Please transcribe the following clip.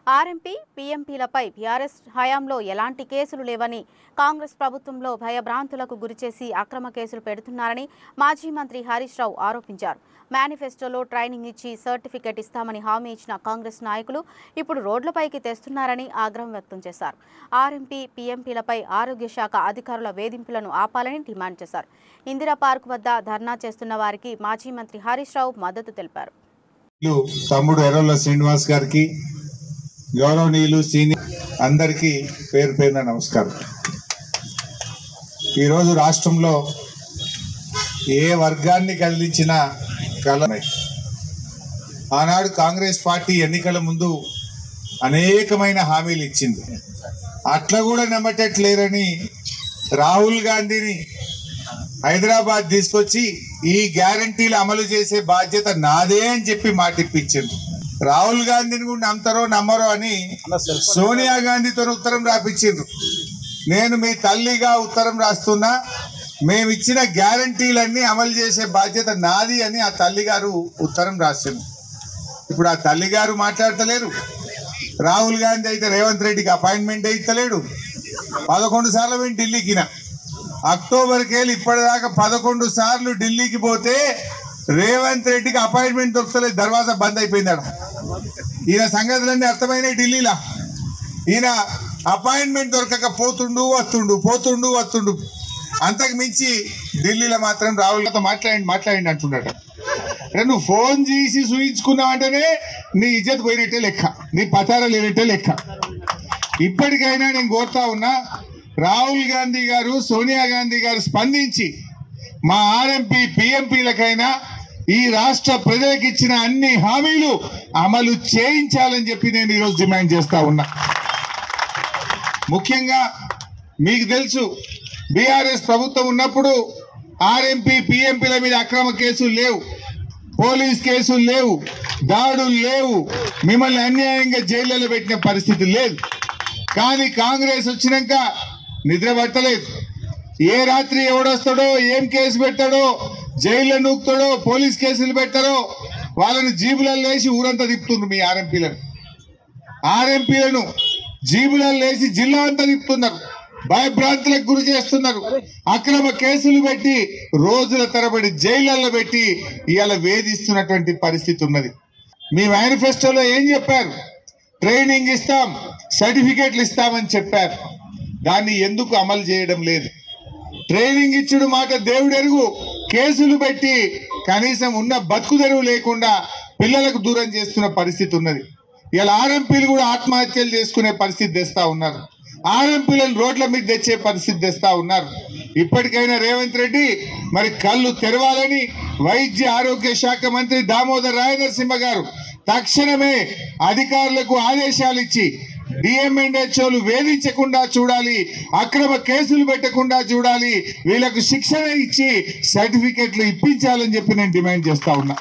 RMP పీఎంపీలపై BRS హయాంలో ఎలాంటి కేసులు లేవని, కాంగ్రెస్ ప్రభుత్వంలో భయభ్రాంతులకు గురిచేసి అక్రమ కేసులు పెడుతున్నారని మాజీ మంత్రి హరీష్ రావు ఆరోపించారు. మేనిఫెస్టోలో ట్రైనింగ్ ఇచ్చి సర్టిఫికెట్ ఇస్తామని హామీ ఇచ్చిన కాంగ్రెస్ నాయకులు ఇప్పుడు రోడ్లపైకి తెస్తున్నారని ఆగ్రహం వ్యక్తం చేశారు. ఆర్ఎంపీ పీఎంపీలపై ఆరోగ్య శాఖ అధికారుల వేధింపులను ఆపాలని డిమాండ్ చేశారు. ఇందిరా పార్క్ వద్ద ధర్నా చేస్తున్న వారికి మాజీ మంత్రి హరీష్ రావు మద్దతు తెలిపారు. తమ్ముడు ఎర్రల శ్రీనివాస్ గారికి, గౌరవనీయులు సీనియర్ అందరికీ పేరు పేరున నమస్కారం. ఈరోజు రాష్ట్రంలో ఏ వర్గాన్ని కదిలించినా కలనాయి. ఆనాడు కాంగ్రెస్ పార్టీ ఎన్నికల ముందు అనేకమైన హామీలు ఇచ్చింది. అట్లా కూడా నమ్మటట్లేరని రాహుల్ గాంధీని హైదరాబాద్ తీసుకొచ్చి ఈ గ్యారంటీలు అమలు చేసే బాధ్యత నాదే అని చెప్పి మాటిప్పించింది. రాహుల్ గాంధీని కూడా నమ్ముతారో నమ్మరో అని సోనియా గాంధీతో ఉత్తరం రాపించిండ్రు. నేను మీ తల్లిగా ఉత్తరం రాస్తున్నా, మేము ఇచ్చిన గ్యారంటీలన్నీ అమలు చేసే బాధ్యత నాది అని ఆ తల్లిగారు ఉత్తరం రాసింది. ఇప్పుడు ఆ తల్లిగారు మాట్లాడతలేరు. రాహుల్ గాంధీ అయితే రేవంత్ రెడ్డికి అపాయింట్మెంట్ ఇస్తలేడు. 11 సార్లు పోయి ఢిల్లీకి, అక్టోబర్కి వెళ్ళి ఇప్పటిదాకా 11 సార్లు ఢిల్లీకి పోతే రేవంత్ రెడ్డికి అపాయింట్మెంట్ దొరకలేదు. దర్వాజా బంద్ అయిపోయిందట. ఈయన సంగతులన్నీ అర్థమైనాయి ఢిల్లీలో. ఈయన అపాయింట్మెంట్ దొరకక పోతుండు వస్తుండు. అంతకు మించి ఢిల్లీలో మాత్రం రాహుల్తో మాట్లాడి అంటున్నాడు. నువ్వు ఫోన్ చేసి చూయించుకున్నావంటేనే నీ ఇజ్జత్ పోయినట్టే లెక్క, నీ పచారా లేనట్టే లెక్క. ఇప్పటికైనా నేను కోరుతా ఉన్నా, రాహుల్ గాంధీ గారు, సోనియా గాంధీ గారు స్పందించి మా ఆర్ఎంపీ పీఎంపీలకైనా ఈ రాష్ట్ర ప్రజలకు ఇచ్చిన అన్ని హామీలు అమలు చేయించాలని చెప్పి నేను ఈరోజు డిమాండ్ చేస్తా ఉన్నా. ముఖ్యంగా మీకు తెలుసు, బీఆర్ఎస్ ప్రభుత్వం ఉన్నప్పుడు ఆర్ఎంపీ పీఎంపీల మీద అక్రమ కేసులు లేవు, పోలీస్ కేసులు లేవు, దాడులు లేవు, మిమ్మల్ని అన్యాయంగా జైళ్లలో పెట్టిన పరిస్థితి లేదు. కానీ కాంగ్రెస్ వచ్చినాక నిద్ర పట్టలేదు. ఏ రాత్రి ఎవడొస్తాడో, ఏం కేసు పెట్టాడో, జైల్లో నూకుతాడో, పోలీస్ కేసులు పెట్టారో వాళ్ళని జీబులలో వేసి ఊరంతా తిప్పుతున్నారు. మీ ఆర్ఎంపీలను జీబులలో వేసి జిల్లా అంతా తిప్పుతున్నారు, భయభ్రాంతులకు గురి చేస్తున్నారు, అక్రమ కేసులు పెట్టి రోజుల తరబడి జైళ్లలో పెట్టి ఇవాళ వేధిస్తున్నటువంటి పరిస్థితి ఉన్నది. మీ మేనిఫెస్టోలో ఏం చెప్పారు? ట్రైనింగ్ ఇస్తాం, సర్టిఫికేట్లు ఇస్తామని చెప్పారు. దాన్ని ఎందుకు అమలు చేయడం లేదు? ట్రైనింగ్ ఇచ్చుడు మాట దేవుడు ఎరుగు, కేసులు పెట్టి కనీసం ఉన్న బతుకు తెరువు లేకుండా పిల్లలకు దూరం చేస్తున్న పరిస్థితి ఉన్నది. ఇలా ఆర్ఎంపీలు కూడా ఆత్మహత్యలు చేసుకునే పరిస్థితి తెస్తా ఉన్నారు. ఆర్ఎంపీలను రోడ్ల మీద తెచ్చే పరిస్థితి తెస్తా ఉన్నారు. ఇప్పటికైనా రేవంత్ రెడ్డి మరి కళ్ళు తెరవాలని వైద్య ఆరోగ్య శాఖ మంత్రి దామోదర్ రాయనరసింహ గారు తక్షణమే అధికారులకు ఆదేశాలు ఇచ్చి డిఎంఎన్హెచ్ఓలు వేధించకుండా చూడాలి, అక్రమ కేసులు పెట్టకుండా చూడాలి, వీళ్ళకు శిక్షణ ఇచ్చి సర్టిఫికెట్లు ఇప్పించాలని చెప్పి నేను డిమాండ్ చేస్తా ఉన్నా.